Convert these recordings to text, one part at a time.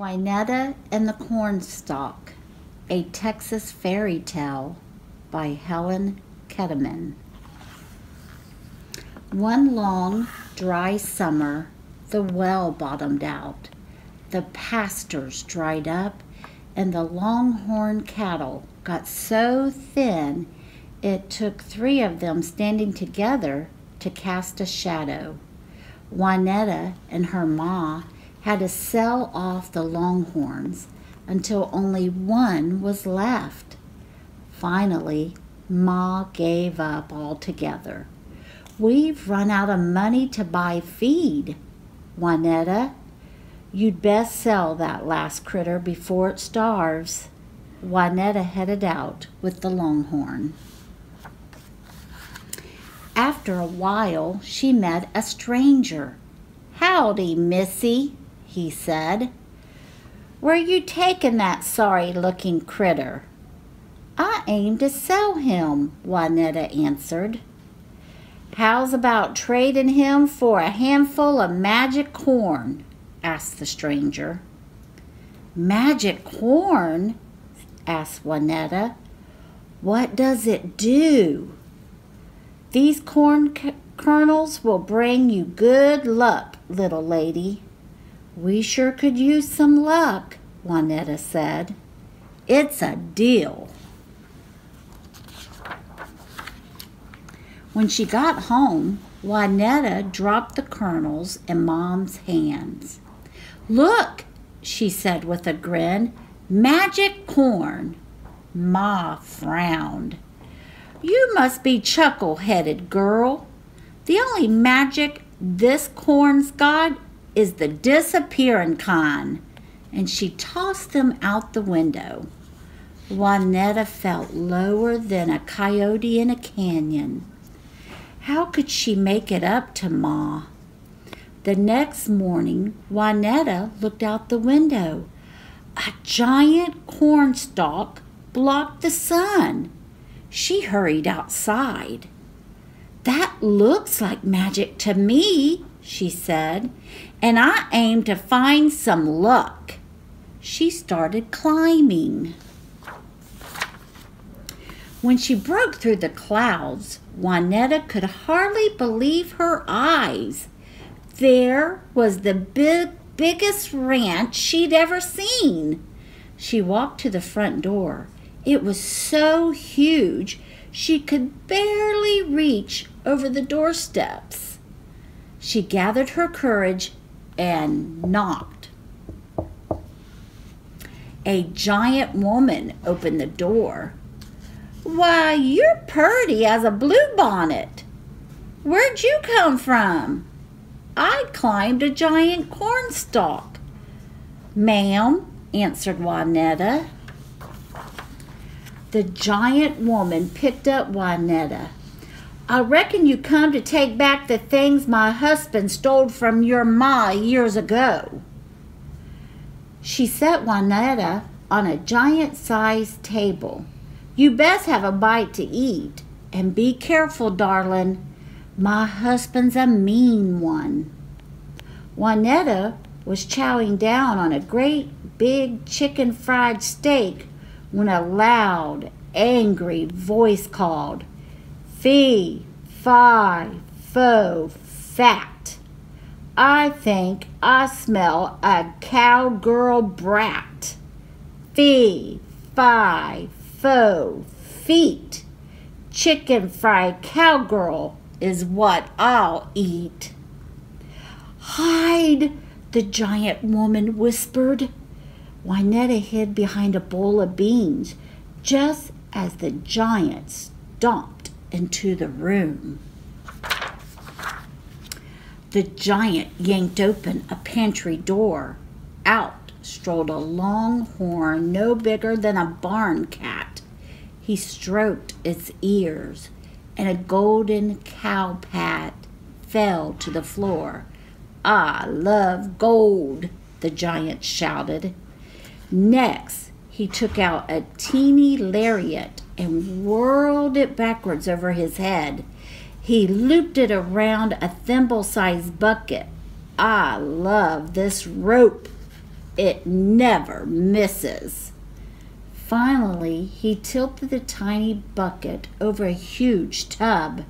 Waynetta and the Cornstalk, a Texas Fairy Tale by Helen Ketterman. One long, dry summer, the well bottomed out, the pastures dried up, and the longhorn cattle got so thin it took 3 of them standing together to cast a shadow. Waynetta and her ma had to sell off the longhorns until only one was left. Finally, Ma gave up altogether. "We've run out of money to buy feed, Waynetta. You'd best sell that last critter before it starves." Waynetta headed out with the longhorn. After a while, she met a stranger. "Howdy, missy," he said. "Where you taking that sorry-looking critter?" "I aim to sell him," Waynetta answered. "How's about trading him for a handful of magic corn?" asked the stranger. "Magic corn?" asked Waynetta. "What does it do?" "These corn kernels will bring you good luck, little lady." "We sure could use some luck," Waynetta said. "It's a deal." When she got home, Waynetta dropped the kernels in Mom's hands. "Look," she said with a grin, "magic corn." Ma frowned. "You must be chuckle-headed, girl. The only magic this corn's got is the disappearing kind." And she tossed them out the window. Waynetta felt lower than a coyote in a canyon. How could she make it up to Ma? The next morning, Waynetta looked out the window. A giant cornstalk blocked the sun. She hurried outside. "That looks like magic to me," she said, "and I aim to find some luck." She started climbing. When she broke through the clouds, Waynetta could hardly believe her eyes. There was the biggest ranch she'd ever seen. She walked to the front door. It was so huge she could barely reach over the doorsteps. She gathered her courage and knocked. A giant woman opened the door. "Why, you're purty as a bluebonnet. Where'd you come from?" "I climbed a giant cornstalk." "Ma'am," answered Waynetta. The giant woman picked up Waynetta. "I reckon you come to take back the things my husband stole from your ma years ago." She set Waynetta on a giant-sized table. "You best have a bite to eat, and be careful, darling. My husband's a mean one." Waynetta was chowing down on a great big chicken fried steak when a loud, angry voice called, "Fee, fi, fo, fat. I think I smell a cowgirl brat. Fee, fi, fo, feet. Chicken fried cowgirl is what I'll eat." "Hide!" the giant woman whispered. Waynetta hid behind a bowl of beans just as the giant stomped into the room. The giant yanked open a pantry door. Out strolled a longhorn no bigger than a barn cat. He stroked its ears, and a golden cow pat fell to the floor. "I love gold," the giant shouted. Next, he took out a teeny lariat and whirled it backwards over his head. He looped it around a thimble-sized bucket. "I love this rope," It never misses. Finally, he tilted the tiny bucket over a huge tub.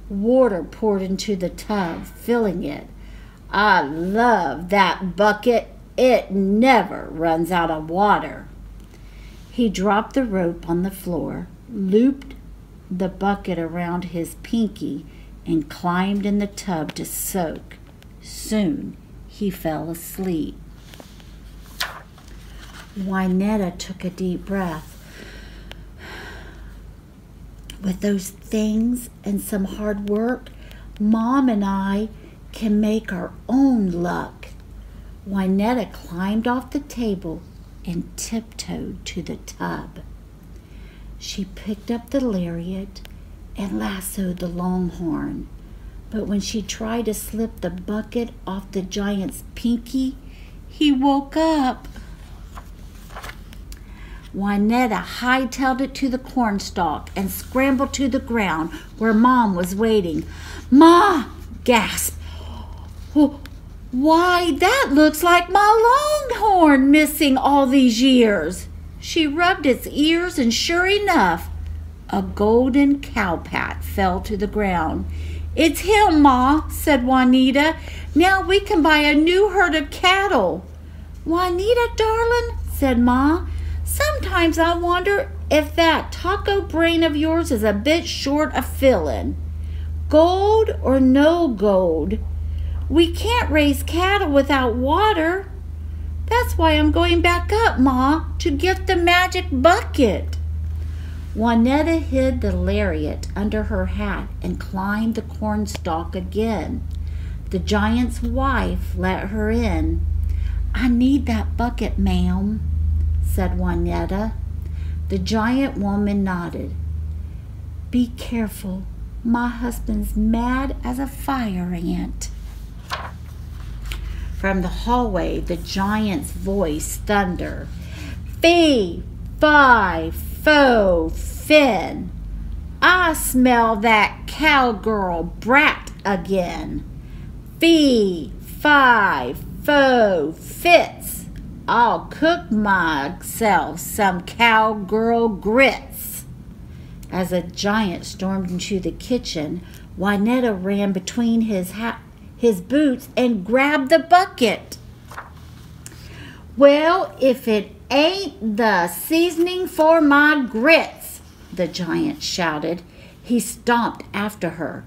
Water poured into the tub, filling it. I love that bucket. It never runs out of water. He dropped the rope on the floor, looped the bucket around his pinky, and climbed in the tub to soak. Soon he fell asleep. Waynetta took a deep breath. With those things and some hard work, Mom and I can make our own luck. Waynetta climbed off the table and tiptoed to the tub. She picked up the lariat and lassoed the longhorn, but when she tried to slip the bucket off the giant's pinky, he woke up. Waynetta hightailed it to the cornstalk and scrambled to the ground where Mom was waiting. "Ma!" gasped. "Why, that looks like my longhorn missing all these years." She rubbed its ears, and sure enough, a golden cowpat fell to the ground. "It's him, Ma," said Waynetta. "Now we can buy a new herd of cattle." "Waynetta, darling," said Ma, "sometimes I wonder if that taco brain of yours is a bit short of filling. Gold or no gold, we can't raise cattle without water. That's why I'm going back up, Ma, to get the magic bucket." Waynetta hid the lariat under her hat and climbed the cornstalk again. The giant's wife let her in. "I need that bucket, ma'am," said Waynetta. The giant woman nodded. "Be careful. My husband's mad as a fire ant." From the hallway, the giant's voice thundered. "Fee, fi, fo, fin. I smell that cowgirl brat again. Fee, fi, fo, fits. I'll cook myself some cowgirl grits." As the giant stormed into the kitchen, Waynetta ran between his boots and grabbed the bucket. "Well, if it ain't the seasoning for my grits," the giant shouted. He stomped after her.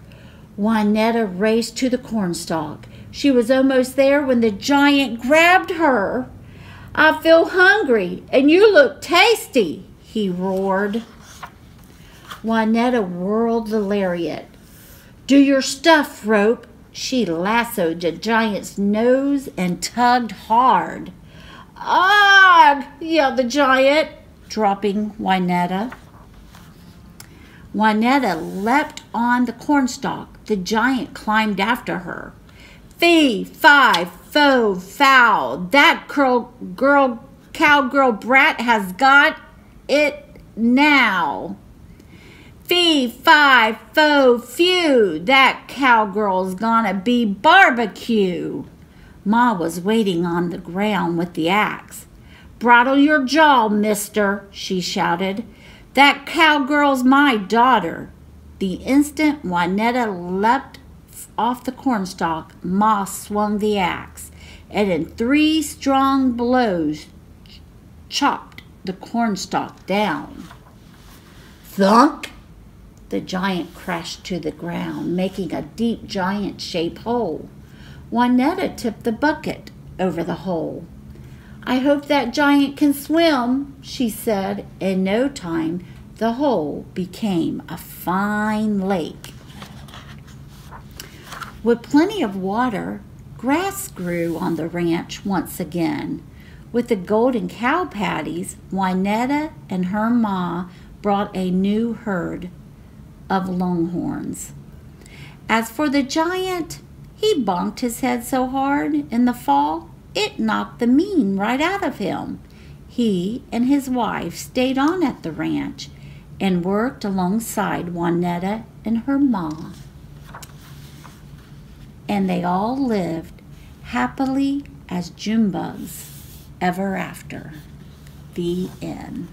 Waynetta raced to the cornstalk. She was almost there when the giant grabbed her. "I feel hungry, and you look tasty," he roared. Waynetta whirled the lariat. "Do your stuff, rope." She lassoed the giant's nose and tugged hard. "Ugh!" yelled the giant, dropping Waynetta. Waynetta leapt on the cornstalk. The giant climbed after her. "Fee, fi, fo, foul. That cowgirl brat has got it now. Fee, fi, fo, few. That cowgirl's gonna be barbecue." Ma was waiting on the ground with the axe. "Bridle your jaw, mister," she shouted. "That cowgirl's my daughter." The instant Waynetta leapt off the cornstalk, Ma swung the axe, and in 3 strong blows chopped the cornstalk down. Thunk! The giant crashed to the ground, making a deep giant-shaped hole. Waynetta tipped the bucket over the hole. "I hope that giant can swim," she said. In no time, the hole became a fine lake. With plenty of water, grass grew on the ranch once again. With the golden cow patties, Waynetta and her ma brought a new herd of longhorns. As for the giant, he bonked his head so hard in the fall, it knocked the mean right out of him. He and his wife stayed on at the ranch and worked alongside Waynetta and her ma. And they all lived happily as June bugs ever after. The end.